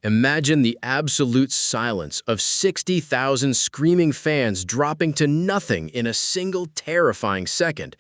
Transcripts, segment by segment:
Imagine the absolute silence of 60,000 screaming fans dropping to nothing in a single terrifying second.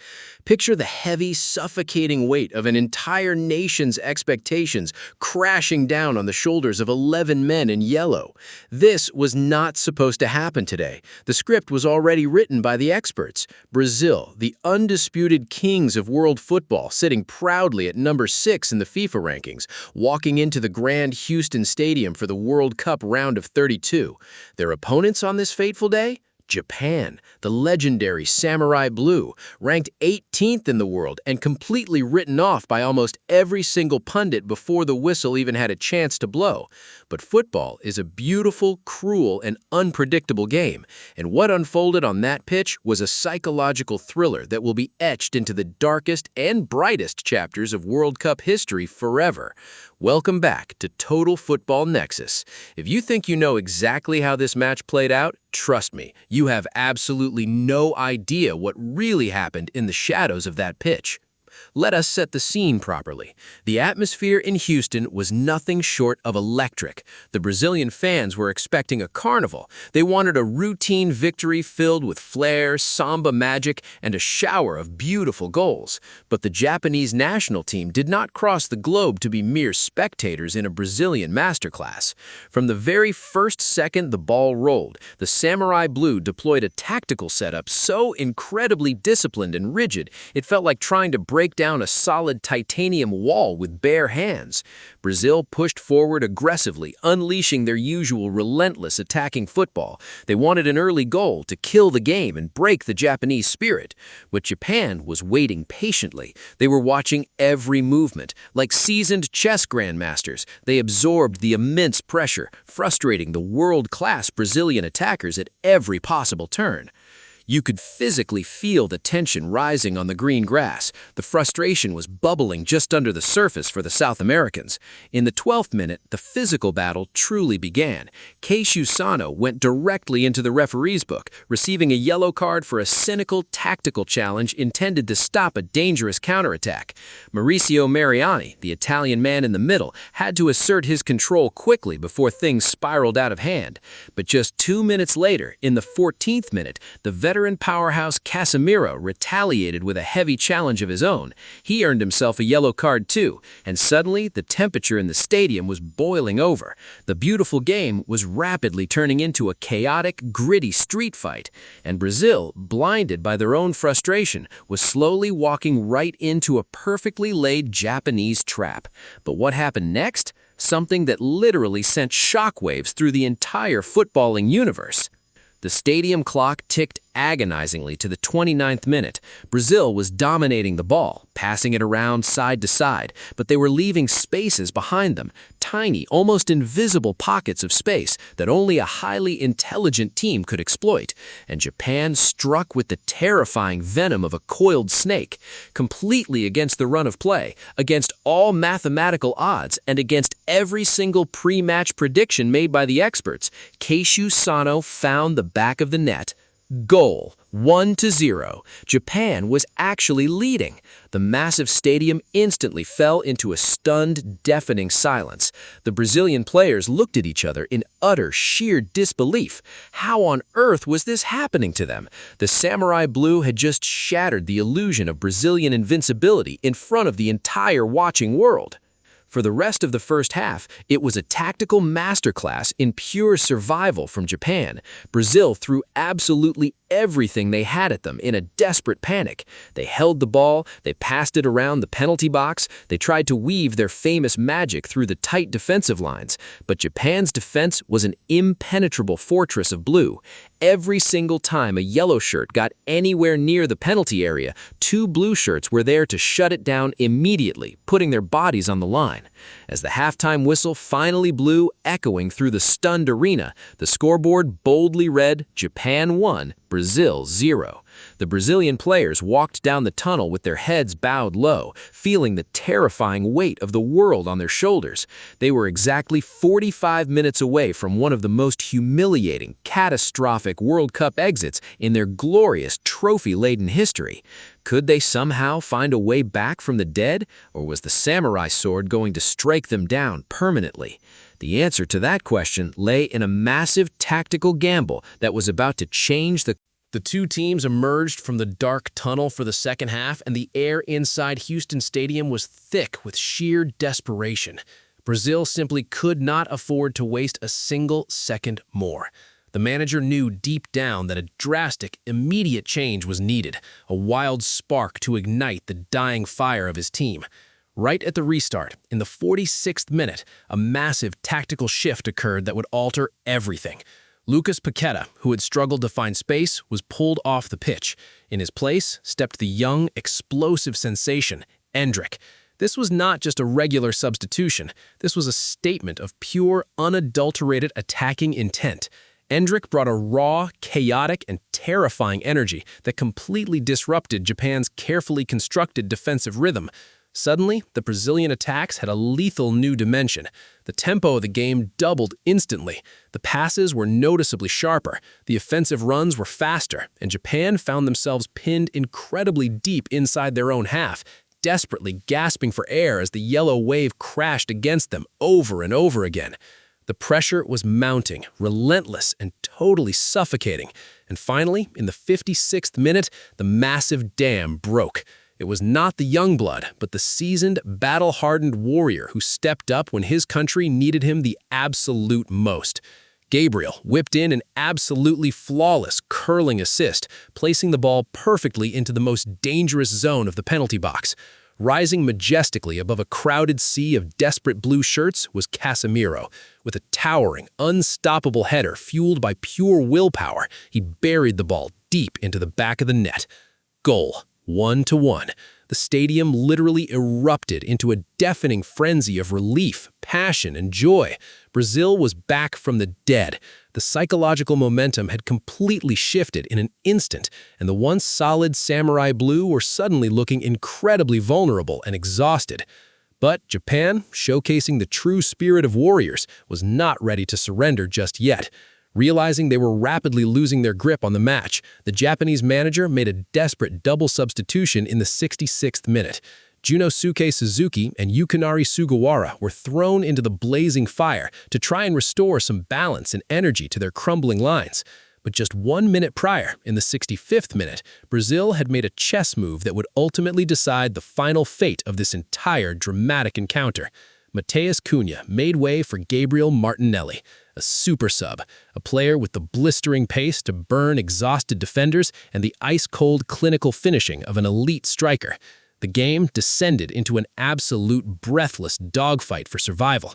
Picture the heavy, suffocating weight of an entire nation's expectations crashing down on the shoulders of 11 men in yellow. This was not supposed to happen today. The script was already written by the experts. Brazil, the undisputed kings of world football, sitting proudly at number 6 in the FIFA rankings, walking into the grand Houston Stadium for the World Cup round of 32. Their opponents on this fateful day? Japan, the legendary Samurai Blue, ranked 18th in the world and completely written off by almost every single pundit before the whistle even had a chance to blow. But football is a beautiful, cruel, and unpredictable game, and what unfolded on that pitch was a psychological thriller that will be etched into the darkest and brightest chapters of World Cup history forever. Welcome back to Total Football Nexus. If you think you know exactly how this match played out, trust me, you have absolutely no idea what really happened in the shadows of that pitch. Let us set the scene properly. The atmosphere in Houston was nothing short of electric. The Brazilian fans were expecting a carnival. They wanted a routine victory filled with flair, samba magic, and a shower of beautiful goals. But the Japanese national team did not cross the globe to be mere spectators in a Brazilian masterclass. From the very first second the ball rolled, the Samurai Blue deployed a tactical setup so incredibly disciplined and rigid, it felt like trying to break down a solid titanium wall with bare hands. Brazil pushed forward aggressively, unleashing their usual relentless attacking football. They wanted an early goal to kill the game and break the Japanese spirit. But Japan was waiting patiently. They were watching every movement. Like seasoned chess grandmasters, they absorbed the immense pressure, frustrating the world-class Brazilian attackers at every possible turn. You could physically feel the tension rising on the green grass. The frustration was bubbling just under the surface for the South Americans. In the 12th minute, the physical battle truly began. Kaishu Sano went directly into the referee's book, receiving a yellow card for a cynical tactical challenge intended to stop a dangerous counterattack. Mauricio Mariani, the Italian man in the middle, had to assert his control quickly before things spiraled out of hand. But just 2 minutes later, in the 14th minute, the veteran powerhouse Casemiro retaliated with a heavy challenge of his own. He earned himself a yellow card too, and suddenly the temperature in the stadium was boiling over. The beautiful game was rapidly turning into a chaotic, gritty street fight, and Brazil, blinded by their own frustration, was slowly walking right into a perfectly laid Japanese trap. But what happened next? Something that literally sent shockwaves through the entire footballing universe. The stadium clock ticked agonizingly to the 29th minute. Brazil was dominating the ball, passing it around side to side, but they were leaving spaces behind them, tiny, almost invisible pockets of space that only a highly intelligent team could exploit. And Japan struck with the terrifying venom of a coiled snake, completely against the run of play, against all mathematical odds, and against every single pre-match prediction made by the experts. Kaishu Sano found the back of the net. Goal, 1-0. Japan was actually leading. The massive stadium instantly fell into a stunned, deafening silence. The Brazilian players looked at each other in utter, sheer disbelief. How on earth was this happening to them? The Samurai Blue had just shattered the illusion of Brazilian invincibility in front of the entire watching world. For the rest of the first half, it was a tactical masterclass in pure survival from Japan. Brazil threw absolutely everything they had at them in a desperate panic. They held the ball, they passed it around the penalty box, they tried to weave their famous magic through the tight defensive lines. But Japan's defense was an impenetrable fortress of blue. Every single time a yellow shirt got anywhere near the penalty area, 2 blue shirts were there to shut it down immediately, putting their bodies on the line. As the halftime whistle finally blew, echoing through the stunned arena, the scoreboard boldly read, Japan 1, Brazil 0. The Brazilian players walked down the tunnel with their heads bowed low, feeling the terrifying weight of the world on their shoulders. They were exactly 45 minutes away from one of the most humiliating, catastrophic World Cup exits in their glorious, trophy-laden history. Could they somehow find a way back from the dead, or was the samurai sword going to strike them down permanently? The answer to that question lay in a massive tactical gamble that was about to change the two teams emerged from the dark tunnel for the second half, and the air inside Houston Stadium was thick with sheer desperation. Brazil simply could not afford to waste a single second more. The manager knew deep down that a drastic, immediate change was needed, a wild spark to ignite the dying fire of his team. Right at the restart, in the 46th minute, a massive tactical shift occurred that would alter everything. Lucas Paqueta, who had struggled to find space, was pulled off the pitch. In his place stepped the young, explosive sensation, Endrick. This was not just a regular substitution. This was a statement of pure, unadulterated attacking intent. Endrick brought a raw, chaotic, and terrifying energy that completely disrupted Japan's carefully constructed defensive rhythm. Suddenly, the Brazilian attacks had a lethal new dimension. The tempo of the game doubled instantly. The passes were noticeably sharper, the offensive runs were faster, and Japan found themselves pinned incredibly deep inside their own half, desperately gasping for air as the yellow wave crashed against them over and over again. The pressure was mounting, relentless, and totally suffocating. And finally, in the 56th minute, the massive dam broke. It was not the young blood, but the seasoned, battle-hardened warrior who stepped up when his country needed him the absolute most. Gabriel whipped in an absolutely flawless curling assist, placing the ball perfectly into the most dangerous zone of the penalty box. Rising majestically above a crowded sea of desperate blue shirts was Casemiro. With a towering, unstoppable header fueled by pure willpower, he buried the ball deep into the back of the net. Goal. 1-1. The stadium literally erupted into a deafening frenzy of relief, passion, and joy. Brazil was back from the dead. The psychological momentum had completely shifted in an instant, and the once solid samurai blue were suddenly looking incredibly vulnerable and exhausted. But Japan, showcasing the true spirit of warriors, was not ready to surrender just yet. Realizing they were rapidly losing their grip on the match, the Japanese manager made a desperate double substitution in the 66th minute. Junosuke Suzuki and Yukinari Sugawara were thrown into the blazing fire to try and restore some balance and energy to their crumbling lines. But just 1 minute prior, in the 65th minute, Brazil had made a chess move that would ultimately decide the final fate of this entire dramatic encounter. Matheus Cunha made way for Gabriel Martinelli, a super sub, a player with the blistering pace to burn exhausted defenders and the ice-cold clinical finishing of an elite striker. The game descended into an absolute breathless dogfight for survival.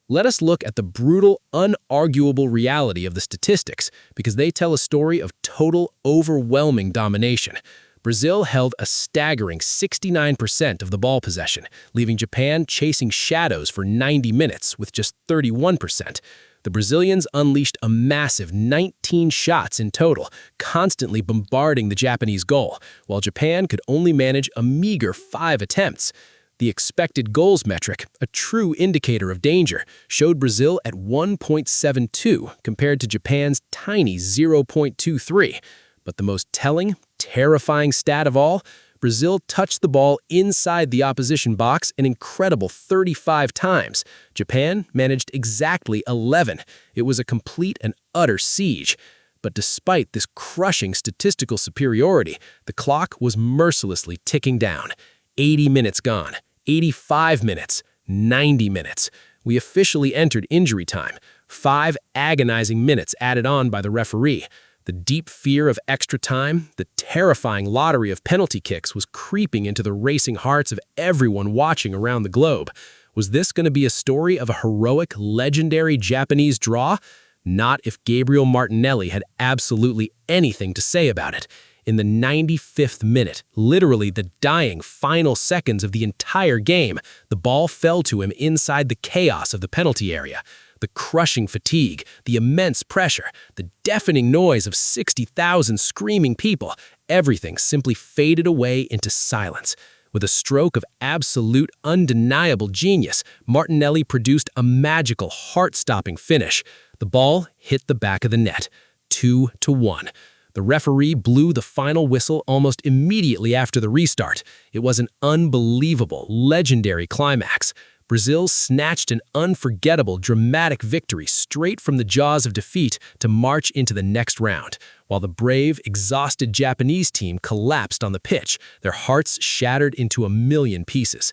Let us look at the brutal, unarguable reality of the statistics, because they tell a story of total, overwhelming domination. Brazil held a staggering 69% of the ball possession, leaving Japan chasing shadows for 90 minutes with just 31%. The Brazilians unleashed a massive 19 shots in total, constantly bombarding the Japanese goal, while Japan could only manage a meager 5 attempts. The expected goals metric, a true indicator of danger, showed Brazil at 1.72 compared to Japan's tiny 0.23. But the most telling, terrifying stat of all, Brazil touched the ball inside the opposition box an incredible 35 times. Japan managed exactly 11. It was a complete and utter siege. But despite this crushing statistical superiority, the clock was mercilessly ticking down. 80 minutes gone, 85 minutes, 90 minutes. We officially entered injury time. 5 agonizing minutes added on by the referee. The deep fear of extra time, the terrifying lottery of penalty kicks was creeping into the racing hearts of everyone watching around the globe. Was this going to be a story of a heroic, legendary Japanese draw? Not if Gabriel Martinelli had absolutely anything to say about it. In the 95th minute, literally the dying final seconds of the entire game, the ball fell to him inside the chaos of the penalty area. The crushing fatigue, the immense pressure, the deafening noise of 60,000 screaming people, everything simply faded away into silence. With a stroke of absolute, undeniable genius, Martinelli produced a magical, heart-stopping finish. The ball hit the back of the net, 2-1. The referee blew the final whistle almost immediately after the restart. It was an unbelievable, legendary climax. Brazil snatched an unforgettable, dramatic victory straight from the jaws of defeat to march into the next round, while the brave, exhausted Japanese team collapsed on the pitch, their hearts shattered into a million pieces.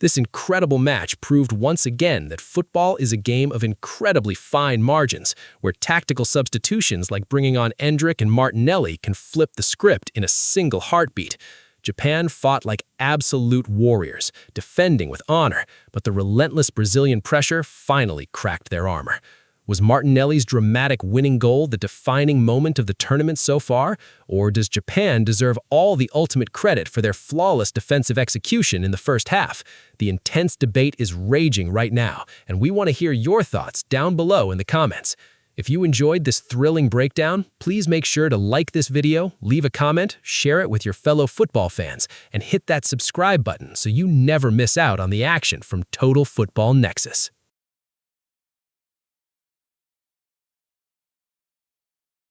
This incredible match proved once again that football is a game of incredibly fine margins, where tactical substitutions like bringing on Endrick and Martinelli can flip the script in a single heartbeat. Japan fought like absolute warriors, defending with honor, but the relentless Brazilian pressure finally cracked their armor. Was Martinelli's dramatic winning goal the defining moment of the tournament so far, or does Japan deserve all the ultimate credit for their flawless defensive execution in the first half? The intense debate is raging right now, and we want to hear your thoughts down below in the comments. If you enjoyed this thrilling breakdown, please make sure to like this video, leave a comment, share it with your fellow football fans, and hit that subscribe button so you never miss out on the action from Total Football Nexus.